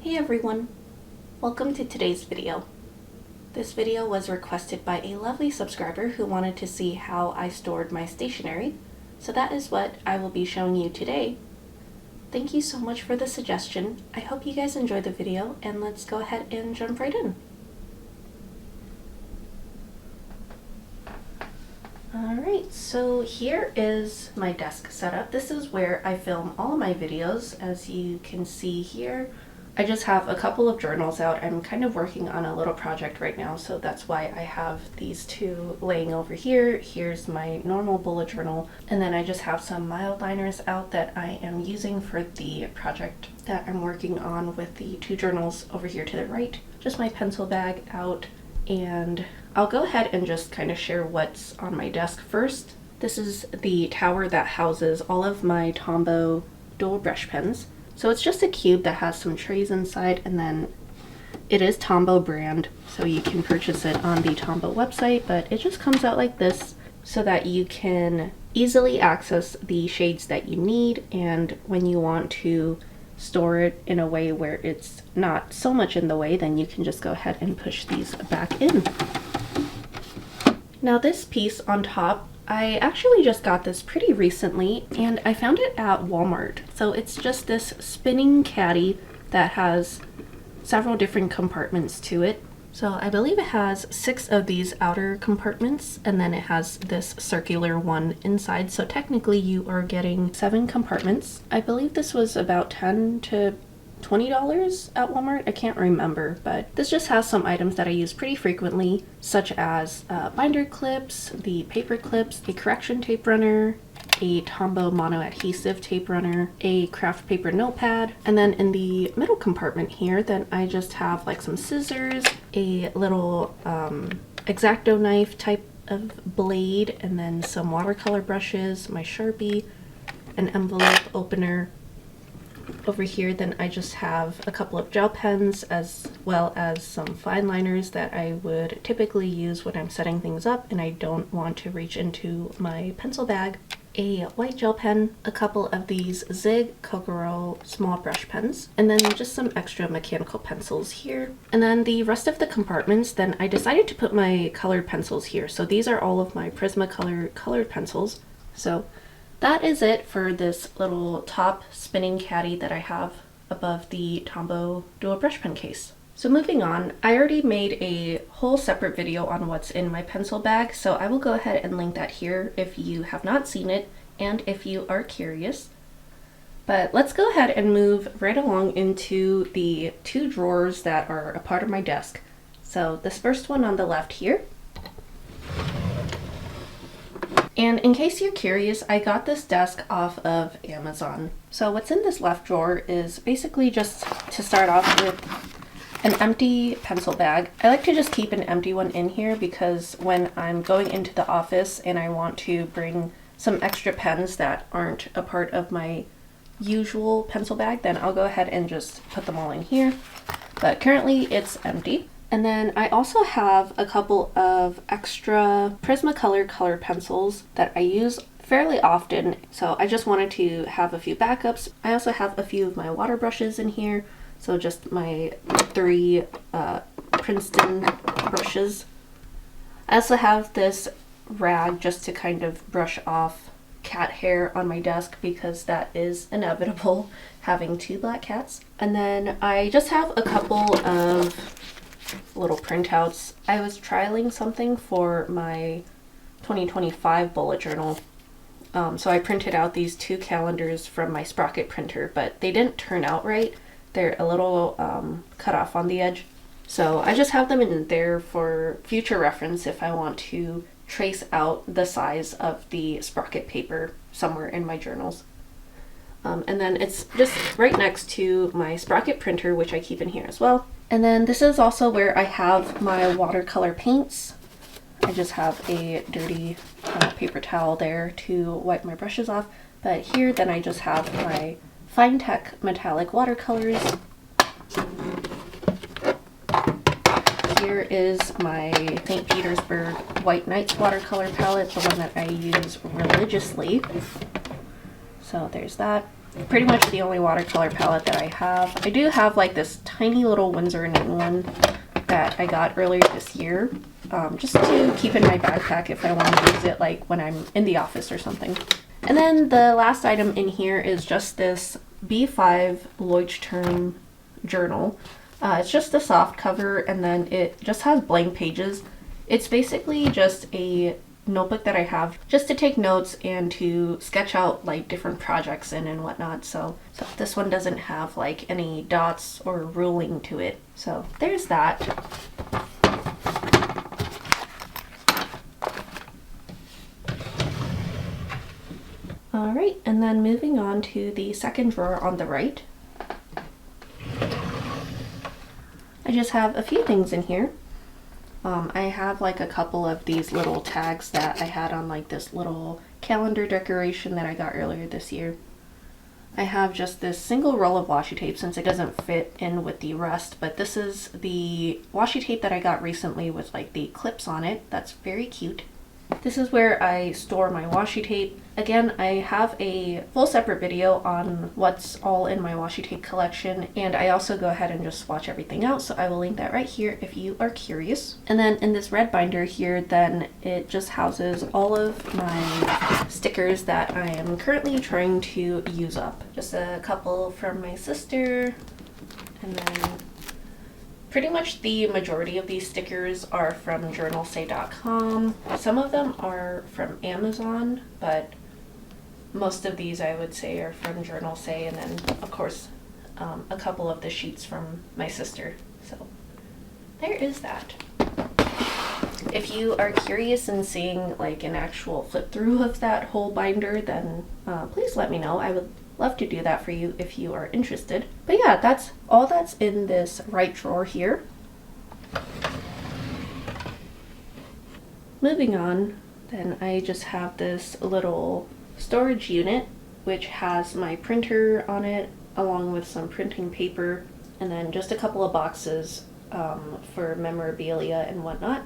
Hey everyone, welcome to today's video. This video was requested by a lovely subscriber who wanted to see how I stored my stationery, so that is what I will be showing you today. Thank you so much for the suggestion. I hope you guys enjoyed the video, and let's go ahead and jump right in. Alright, so here is my desk setup. This is where I film all of my videos. As you can see here, I just have a couple of journals out. I'm kind of working on a little project right now, so that's why I have these two laying over here. Here's my normal bullet journal, and then I just have some mild liners out that I am using for the project that I'm working on with the two journals over here to the right. Just my pencil bag out, and I'll go ahead and just kind of share what's on my desk first. This is the tower that houses all of my Tombow dual brush pens. So it's just a cube that has some trays inside, and then it is Tombow brand, so you can purchase it on the Tombow website, but it just comes out like this so that you can easily access the shades that you need, and when you want to store it in a way where it's not so much in the way, then you can just go ahead and push these back in. Now this piece on top, I actually just got this pretty recently, and I found it at Walmart. So it's just this spinning caddy that has several different compartments to it. So I believe it has 6 of these outer compartments, and then it has this circular one inside. So technically you are getting 7 compartments. I believe this was about $10 to $20 at Walmart. I can't remember, but this just has some items that I use pretty frequently, such as binder clips, the paper clips, a correction tape runner, a Tombow mono adhesive tape runner, a craft paper notepad, and then in the middle compartment here, then I just have like some scissors, a little X-Acto knife type of blade, and then some watercolor brushes, my Sharpie, an envelope opener. Over here, then I just have a couple of gel pens as well as some fine liners that I would typically use when I'm setting things up and I don't want to reach into my pencil bag. A white gel pen, a couple of these Zig Kokoro small brush pens, and then just some extra mechanical pencils here. And then the rest of the compartments, then I decided to put my colored pencils here. So these are all of my Prismacolor colored pencils. So that is it for this little top spinning caddy that I have above the Tombow dual brush pen case. So moving on, I already made a whole separate video on what's in my pencil bag, so I will go ahead and link that here if you have not seen it and if you are curious. But let's go ahead and move right along into the 2 drawers that are a part of my desk. So this first one on the left here. And in case you're curious, I got this desk off of Amazon. So what's in this left drawer is basically just to start off with an empty pencil bag. I like to just keep an empty one in here because when I'm going into the office and I want to bring some extra pens that aren't a part of my usual pencil bag, then I'll go ahead and just put them all in here. But currently it's empty. And then I also have a couple of extra Prismacolor colored pencils that I use fairly often, so I just wanted to have a few backups. I also have a few of my water brushes in here, so just my 3 Princeton brushes. I also have this rag just to kind of brush off cat hair on my desk because that is inevitable, having 2 black cats. And then I just have a couple of little printouts. I was trialing something for my 2025 bullet journal, so I printed out these 2 calendars from my Sprocket printer, but they didn't turn out right. They're a little cut off on the edge, so I just have them in there for future reference if I want to trace out the size of the Sprocket paper somewhere in my journals. And then it's just right next to my Sprocket printer, which I keep in here as well. And then this is also where I have my watercolor paints. I just have a dirty paper towel there to wipe my brushes off. But here then I just have my Fine Tech metallic watercolors. Here is my St. Petersburg White Nights watercolor palette, the one that I use religiously. So there's that. pretty much the only watercolor palette that I have. I do have like this tiny little Winsor & Newton one that I got earlier this year, just to keep in my backpack if I want to use it like when I'm in the office or something. And then the last item in here is just this B5 Leuchtturm journal. It's just a soft cover, and then it just has blank pages. It's basically just a notebook that I have just to take notes and to sketch out like different projects in and whatnot. So this one doesn't have like any dots or ruling to it. So there's that. Alright, and then moving on to the second drawer on the right. I just have a few things in here. I have like a couple of these little tags that I had on like this little calendar decoration that I got earlier this year. I have just this single roll of washi tape since it doesn't fit in with the rest, but this is the washi tape that I got recently with like the clips on it. That's very cute. This is where I store my washi tape. Again, I have a full separate video on what's all in my washi tape collection, and I also go ahead and just swatch everything out, so I will link that right here if you are curious. And then in this red binder here, then it just houses all of my stickers that I am currently trying to use up. Just a couple from my sister, and then pretty much the majority of these stickers are from journalsay.com. Some of them are from Amazon, but most of these I would say are from Journal Say, and then of course a couple of the sheets from my sister. So there is that. If you are curious in seeing like an actual flip through of that whole binder, then please let me know. I would love to do that for you if you are interested. But yeah, that's all that's in this right drawer here. Moving on, then I just have this little storage unit which has my printer on it along with some printing paper, and then just a couple of boxes for memorabilia and whatnot.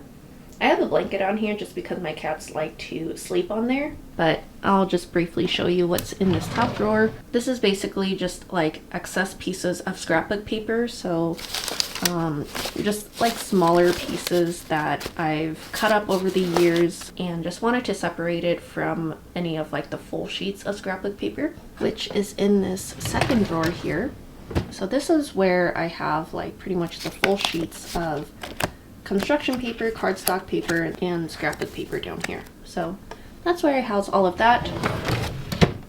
I have a blanket on here just because my cats like to sleep on there, but I'll just briefly show you what's in this top drawer. This is basically just like excess pieces of scrapbook paper, so just like smaller pieces that I've cut up over the years and just wanted to separate it from any of like the full sheets of scrapbook paper, which is in this second drawer here. So this is where I have like pretty much the full sheets of construction paper, cardstock paper, and scrapbook paper down here. So that's where I house all of that.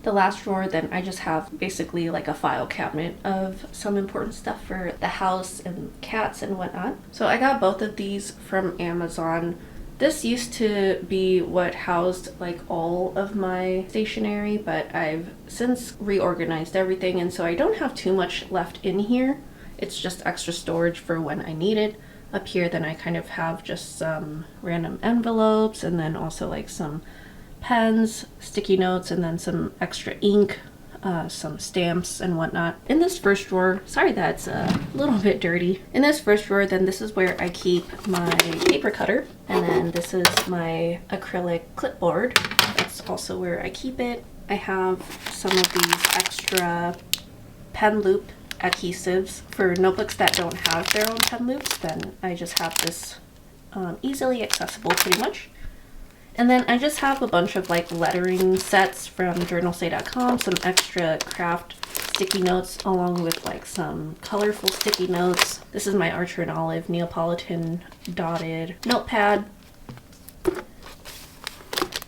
The last drawer, then I just have basically like a file cabinet of some important stuff for the house and cats and whatnot. So I got both of these from Amazon. This used to be what housed like all of my stationery, but I've since reorganized everything, and so I don't have too much left in here. It's just extra storage for when I need it. Up here, then I kind of have just some random envelopes, and then also like some pens, sticky notes, and then some extra ink, some stamps and whatnot. In this first drawer, sorry that's a little bit dirty. In this first drawer, then this is where I keep my paper cutter, and then this is my acrylic clipboard. That's also where I keep it. I have some of these extra pen loop adhesives for notebooks that don't have their own pen loops. Then I just have this easily accessible pretty much. And then I just have a bunch of like lettering sets from journalsay.com, some extra craft sticky notes along with like some colorful sticky notes. This is my Archer and Olive Neapolitan dotted notepad. But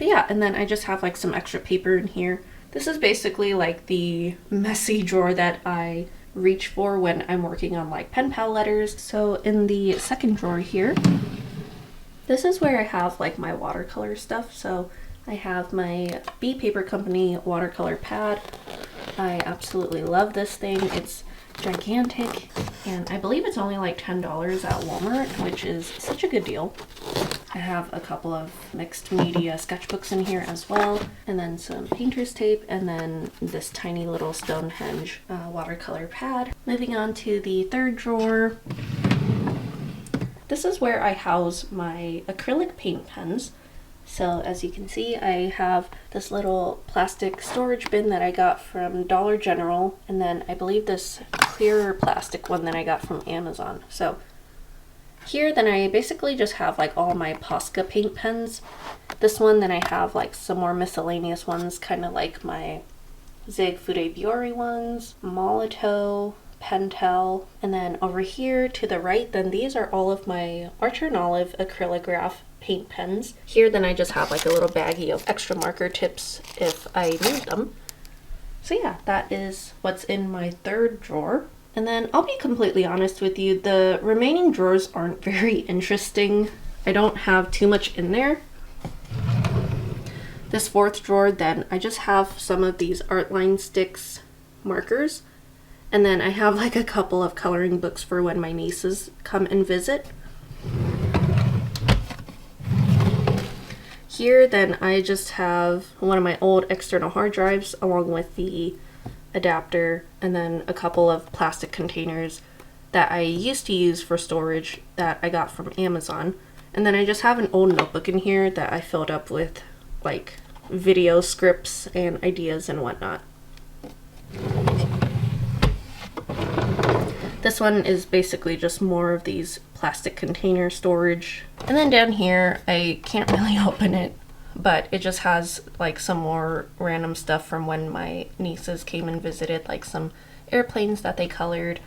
yeah, and then I just have like some extra paper in here. This is basically like the messy drawer that I reach for when I'm working on like pen pal letters. So in the second drawer here, this is where I have like my watercolor stuff. So I have my B Paper Company watercolor pad. I absolutely love this thing. It's gigantic, and I believe it's only like $10 at Walmart, which is such a good deal. I have a couple of mixed media sketchbooks in here as well, and then some painter's tape, and then this tiny little Stonehenge watercolor pad. Moving on to the third drawer. This is where I house my acrylic paint pens. So as you can see, I have this little plastic storage bin that I got from Dollar General, and then I believe this clearer plastic one that I got from Amazon. So here then I basically just have like all my Posca paint pens. This one, then I have like some more miscellaneous ones, kind of like my Zig Fude Biore ones, Molotow, Pentel, and then over here to the right, then these are all of my Archer & Olive acrylograph paint pens. Here then I just have like a little baggie of extra marker tips if I need them. So yeah, that is what's in my third drawer. And then I'll be completely honest with you, the remaining drawers aren't very interesting. I don't have too much in there. This fourth drawer, then I just have some of these Artline Sticks markers. And then I have like a couple of coloring books for when my nieces come and visit. Here then I just have one of my old external hard drives along with the adapter, and then a couple of plastic containers that I used to use for storage that I got from Amazon. And then I just have an old notebook in here that I filled up with like video scripts and ideas and whatnot. This one is basically just more of these plastic container storage. And then down here, I can't really open it, but it just has like some more random stuff from when my nieces came and visited, like some airplanes that they colored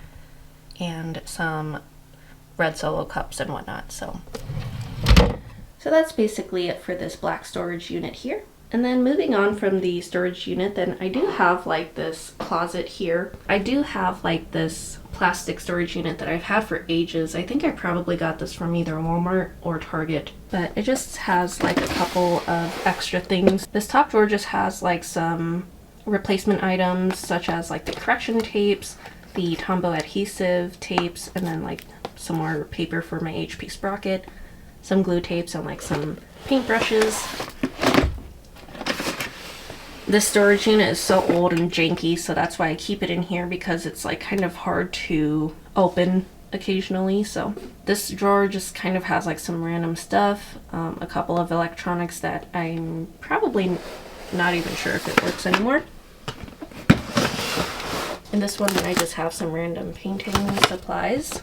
and some red Solo cups and whatnot. So that's basically it for this black storage unit here. And then moving on from the storage unit, then I do have like this closet here. I do have like this plastic storage unit that I've had for ages. I think I probably got this from either Walmart or Target, but it just has like a couple of extra things. This top drawer just has like some replacement items such as like the correction tapes, the Tombow adhesive tapes, and then like some more paper for my HP sprocket, some glue tapes, and like some paintbrushes. This storage unit is so old and janky, so that's why I keep it in here, because it's like kind of hard to open occasionally. So this drawer just kind of has like some random stuff, a couple of electronics that I'm probably not even sure if it works anymore. In this one, I just have some random painting supplies.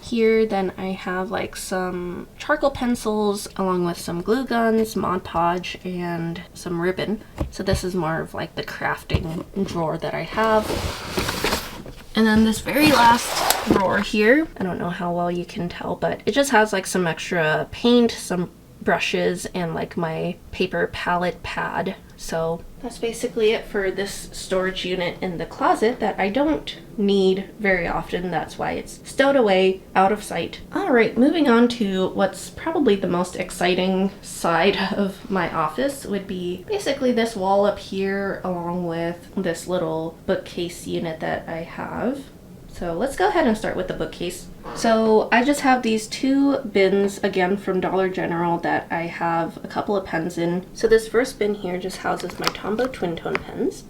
Here then I have like some charcoal pencils along with some glue guns, Mod Podge, and some ribbon. So this is more of like the crafting drawer that I have. And then this very last drawer here, I don't know how well you can tell, but it just has like some extra paint, some brushes, and like my paper palette pad. So that's basically it for this storage unit in the closet that I don't need very often. That's why it's stowed away out of sight. All right, moving on to what's probably the most exciting side of my office would be basically this wall up here along with this little bookcase unit that I have. So let's go ahead and start with the bookcase. So I just have these two bins, again from Dollar General, that I have a couple of pens in. So this first bin here just houses my Tombow twin tone pens.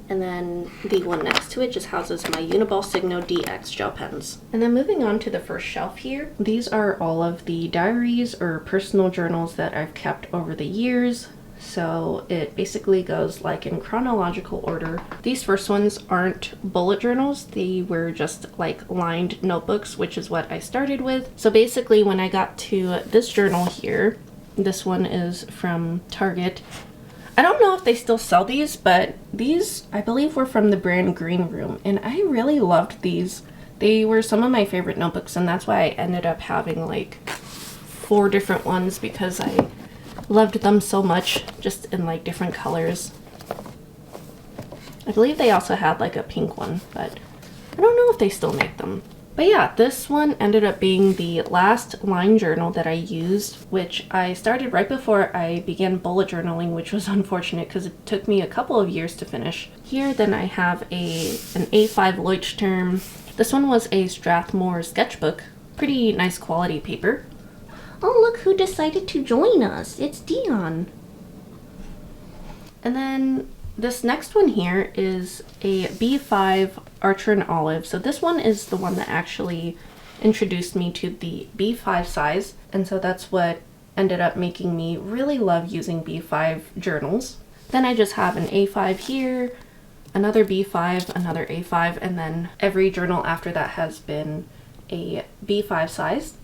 And then the one next to it just houses my Uniball Signo DX gel pens. And then moving on to the first shelf here, these are all of the diaries or personal journals that I've kept over the years. So it basically goes like in chronological order. These first ones aren't bullet journals, they were just like lined notebooks, which is what I started with. So basically when I got to this journal here, this one is from Target. I don't know if they still sell these, but these I believe were from the brand Green Room, and I really loved these. They were some of my favorite notebooks, and that's why I ended up having like 4 different ones, because I loved them so much, just in like different colors. I believe they also had like a pink one, but I don't know if they still make them. But yeah, this one ended up being the last line journal that I used, which I started right before I began bullet journaling, which was unfortunate because it took me a couple of years to finish. Here then I have an A5 Leuchtturm. This one was a Strathmore sketchbook, pretty nice quality paper. Oh, look who decided to join us. It's Dion. And then this next one here is a B5 Archer & Olive. So this one is the one that actually introduced me to the B5 size, and so that's what ended up making me really love using B5 journals. Then I just have an A5 here, another B5, another A5, and then every journal after that has been a B5 size.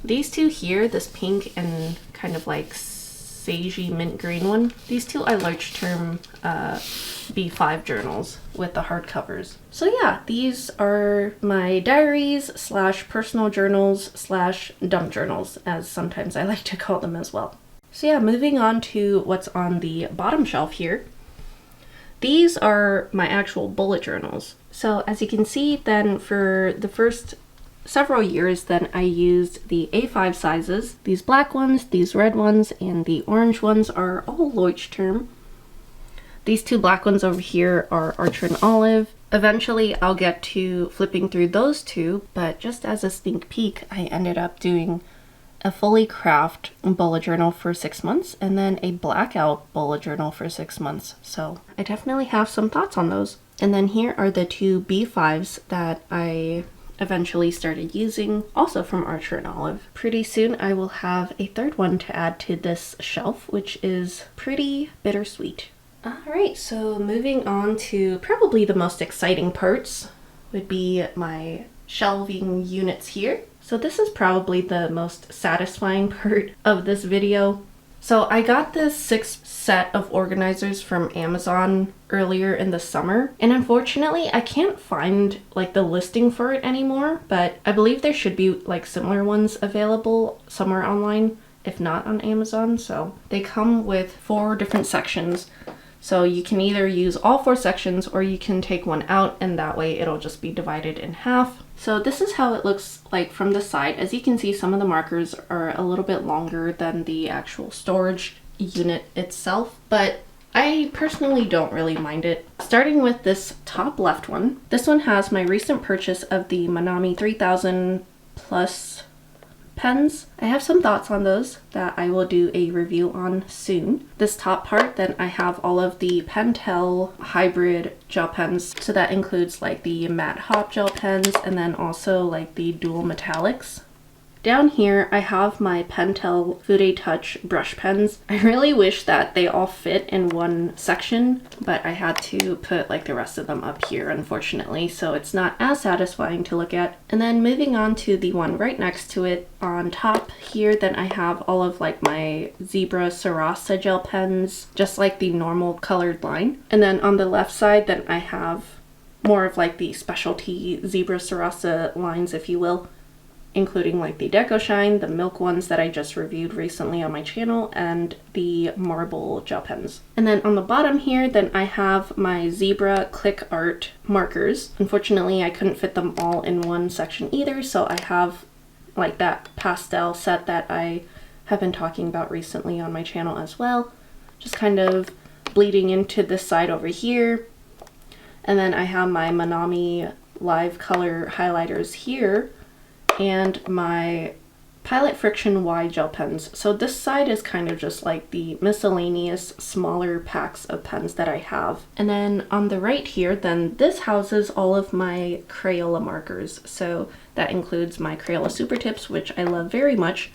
These two here, this pink and kind of like sagey mint green one, these two are large term B5 journals with the hard covers. So yeah, these are my diaries slash personal journals slash dump journals, as sometimes I like to call them as well. So yeah, moving on to what's on the bottom shelf here. These are my actual bullet journals. So as you can see, then for the first several years, then I used the A5 sizes. These black ones, these red ones, and the orange ones are all Leuchtturm. These two black ones over here are Archer and Olive. Eventually I'll get to flipping through those two, but just as a sneak peek, I ended up doing a fully craft bullet journal for 6 months and then a blackout bullet journal for 6 months. So I definitely have some thoughts on those. And then here are the two B5s that I eventually started using, also from Archer and Olive. Pretty soon I will have a third one to add to this shelf, which is pretty bittersweet. Alright, so moving on to probably the most exciting parts would be my shelving units here. So this is probably the most satisfying part of this video. So I got this 6 set of organizers from Amazon earlier in the summer, and unfortunately I can't find like the listing for it anymore, but I believe there should be like similar ones available somewhere online, if not on Amazon. So they come with 4 different sections. So you can either use all 4 sections or you can take one out, and that way it'll just be divided in half. So this is how it looks like from the side. As you can see, some of the markers are a little bit longer than the actual storage unit itself, but I personally don't really mind it. Starting with this top left one, this one has my recent purchase of the Manami 3000 Plus pens. I have some thoughts on those that I will do a review on soon. This top part, then I have all of the Pentel hybrid gel pens. So that includes like the matte hop gel pens and then also like the dual metallics. Down here, I have my Pentel Fude Touch brush pens. I really wish that they all fit in one section, but I had to put like the rest of them up here, unfortunately, so it's not as satisfying to look at. And then moving on to the one right next to it, on top here, then I have all of like my Zebra Sarasa gel pens, just like the normal colored line. And then on the left side, then I have more of like the specialty Zebra Sarasa lines, if you will, including like the Deco Shine, the milk ones that I just reviewed recently on my channel, and the marble gel pens. And then on the bottom here, then I have my Zebra Click Art markers. Unfortunately, I couldn't fit them all in one section either, so I have like that pastel set that I have been talking about recently on my channel as well, just kind of bleeding into this side over here. And then I have my Manami Live Color highlighters here, and my Pilot Friction Y gel pens. So this side is kind of just like the miscellaneous smaller packs of pens that I have. And then on the right here, then this houses all of my Crayola markers. So that includes my Crayola Super Tips, which I love very much,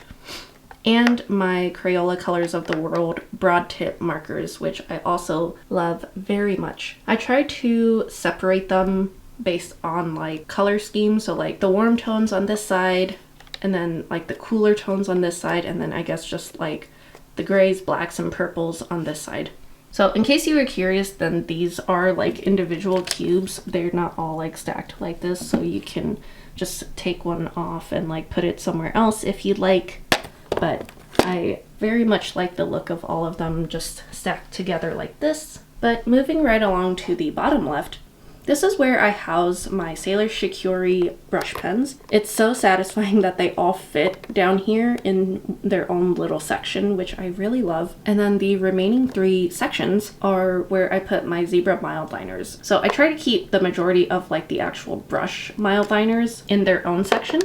and my Crayola Colors of the World broad tip markers, which I also love very much. I try to separate them based on like color scheme, so like the warm tones on this side and then like the cooler tones on this side, and then I guess just like the grays, blacks, and purples on this side. So in case you were curious, then these are like individual cubes. They're not all like stacked like this, so you can just take one off and like put it somewhere else if you'd like, but I very much like the look of all of them just stacked together like this. But moving right along to the bottom left, this is where I house my Sailor Shikori brush pens. It's so satisfying that they all fit down here in their own little section, which I really love. And then the remaining 3 sections are where I put my Zebra mild liners. So I try to keep the majority of like the actual brush mild liners in their own section.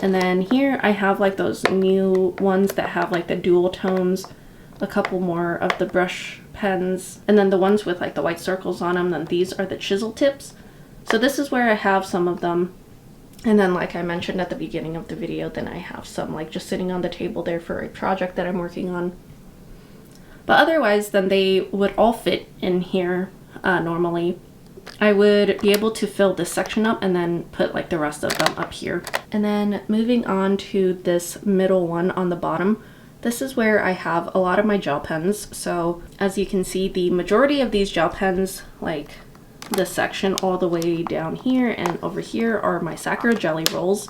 And then here I have like those new ones that have like the dual tones, a couple more of the brush pens, and then the ones with like the white circles on them, then these are the chisel tips. So this is where I have some of them. And then like I mentioned at the beginning of the video, then I have some like just sitting on the table there for a project that I'm working on. But otherwise, then they would all fit in here normally. I would be able to fill this section up and then put like the rest of them up here. And then moving on to this middle one on the bottom, this is where I have a lot of my gel pens. So as you can see, the majority of these gel pens, like this section all the way down here and over here, are my Sakura jelly rolls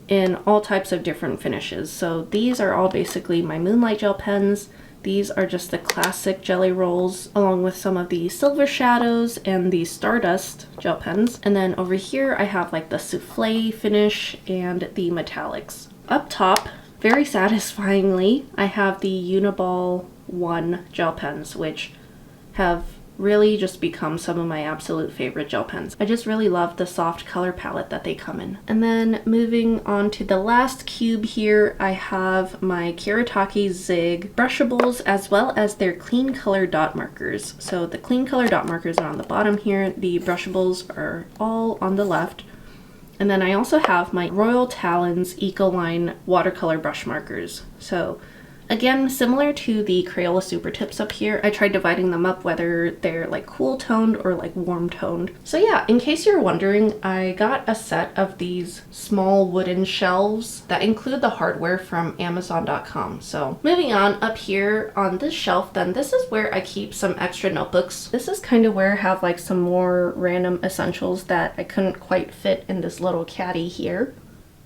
in all types of different finishes. So these are all basically my Moonlight gel pens. These are just the classic jelly rolls, along with some of the Silver Shadows and the Stardust gel pens. And then over here I have like the Souffle finish and the metallics. Up top, very satisfyingly, I have the Uniball 1 gel pens, which have really just become some of my absolute favorite gel pens. I just really love the soft color palette that they come in. And then moving on to the last cube here, I have my Kiritake Zig brushables as well as their clean color dot markers. So the clean color dot markers are on the bottom here, the brushables are all on the left. And then I also have my Royal Talons Ecoline watercolor brush markers. So again, similar to the Crayola Super Tips up here, I tried dividing them up whether they're like cool toned or like warm toned. So yeah, in case you're wondering, I got a set of these small wooden shelves that include the hardware from Amazon.com. So moving on, up here on this shelf, then this is where I keep some extra notebooks. This is kind of where I have like some more random essentials that I couldn't quite fit in this little caddy here.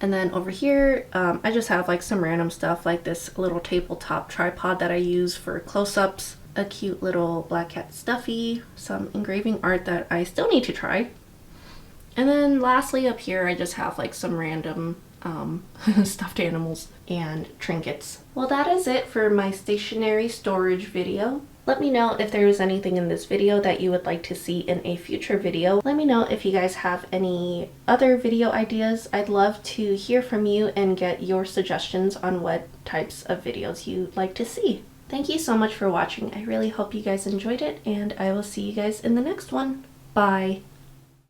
And then over here, I just have like some random stuff like this little tabletop tripod that I use for close-ups, a cute little black cat stuffy, some engraving art that I still need to try. And then lastly up here, I just have like some random stuffed animals and trinkets. Well, that is it for my stationery storage video. Let me know if there was anything in this video that you would like to see in a future video. Let me know if you guys have any other video ideas. I'd love to hear from you and get your suggestions on what types of videos you'd like to see. Thank you so much for watching. I really hope you guys enjoyed it, and I will see you guys in the next one. Bye!